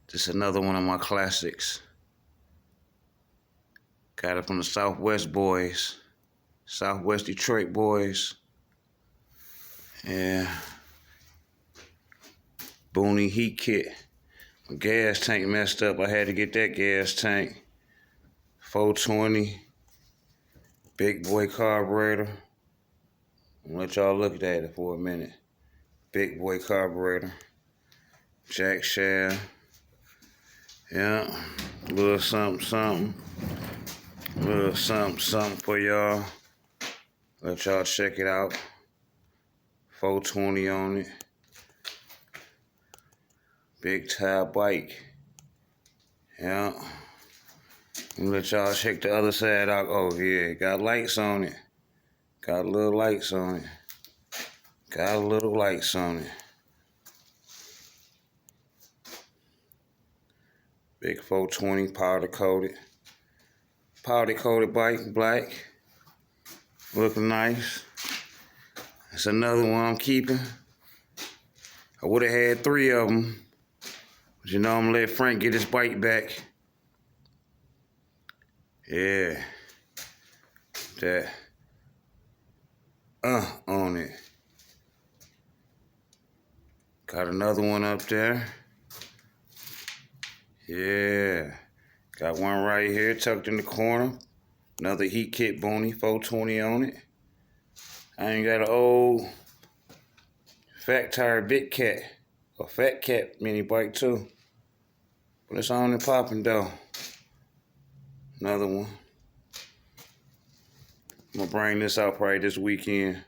Just another one of my classics. Got it from the Southwest boys. Southwest Detroit boys. Yeah. Boney heat kit. My gas tank messed up. I had to get that gas tank. 420. Big boy carburetor. I'm gonna let y'all look at it for a minute. Big boy carburetor. Jack shaft. Yeah. Little something, something. Little something, something for y'all. Let y'all check it out. 420 on it. Big tire bike. Yeah. Let y'all check the other side out. Oh yeah, got lights on it. Got little lights on it. Got little lights on it. Big 420 powder coated. Powder coated bike, black. Looking nice. That's another one I'm keeping. I would have had 3 of them. But you know I'm gonna let Frank get his bike back. Yeah. That on it. Got another one up there. Yeah. Got one right here tucked in the corner. Another heat kit boney, 420 on it. I ain't got an old fat tire big cat. A fat cat mini bike too. But it's on and popping though. Another one. I'm gonna bring this out probably this weekend.